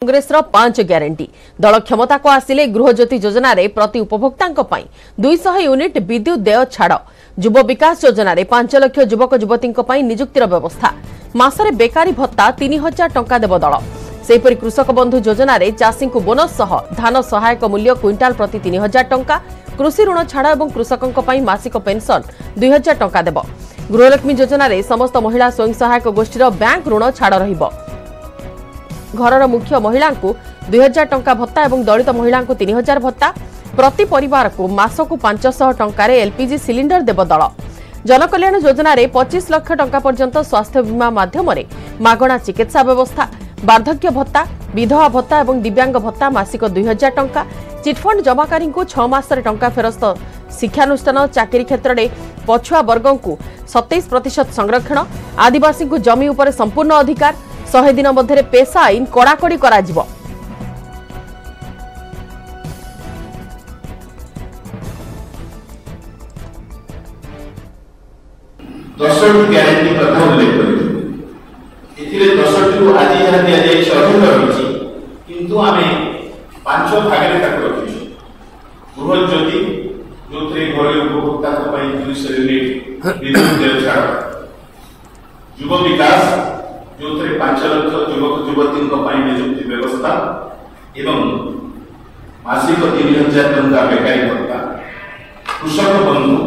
Congress 5 guarantee दल क्षमता को आसिले गृहज्योति योजना रे प्रति उपभोक्ता 200 यूनिट विद्युत देय छाड़ युव विकास योजना रे 5 लाख युवक युवती निजुक्तिर व्यवस्था मासरे बेकारी भत्ता 3000 टंका देव दल सेपरी कृषक बंधु योजना रे चाषी को बोनस सह धान सहायक मूल्य क्विंटाल प्रति 3000 टंका कृषि ऋण छाड़ और कृषकों मासिक पेंशन 2000 टंका देव गृहलक्ष्मी योजना रे समस्त महिला स्वयं सहायक गोष्ठीर बैंक ऋण छाड़ रहिबो घरर मुख्य महिला को 2000 टंका भत्ता और दलित महिला को 3000 भत्ता प्रति परिवार को मास को 500 टंकार एलपीजी सिलिंडर देव दल जनकल्याण योजना रे 25 लाख टंका पर्यंत स्वास्थ्य बीमा माध्यम मागणा चिकित्सा व्यवस्था वार्धक्य भत्ता विधवा भत्ता और दिव्यांग भत्ता मासिक 2000 टंका चिटफंड जमाकारी को 6 मास टंका फेरस्त शिक्षानुष्ठान चाकरी क्षेत्र में पछुआ वर्ग को 27% संरक्षण आदिवासी को जमी उपर संपूर्ण अधिकार 100 दिन मध्य पेशा आईन कड़ाकड़ी करा जिवो। दशटी ग्यारंटी कथा उल्लेख करिले 10टी को आज यहाँ दिया जाए अधिक रही किंतु आमे 5 भाग में ताको रखिछु गृह ज्योति जो थे घर उपभोक्ता को पई 200 यूनिट विद्युत देय छाड़ युव विकास जो थे 5 लाख युवक युवती निजुक्ति व्यवस्था एवं मासिक 3000 टंका बेकारी भत्ता कृषक बंधु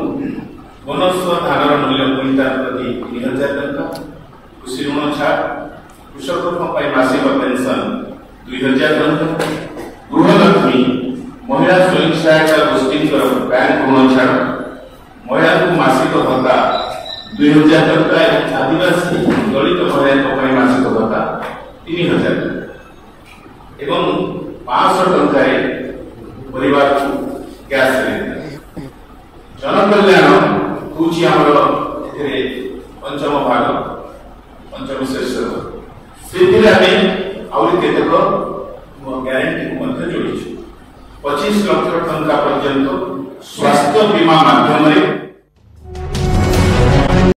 बोनस धान मूल्य क्विंटाल प्रति 3000 टंका कृषि ऋण छाड़ कृषकों मासिक पेंशन 2000 टंका गृहलक्ष्मी महिला स्वयं सहायता गोष्ठी बैंक ऋण छाड़ महिला को मासिक भत्ता 2000 टंका आदिवासी दलित महिला मासिक भत्ता 3000 टंका एवं 500 टंका परिवार को गैस सिलेंडर जनकल्याण हूँ आमर पंचम भाग पंचम शेष से केतक ग्यारंटी को जोड़ी 25 लाख टंका पर्यंत स्वास्थ्य बीमा माध्यम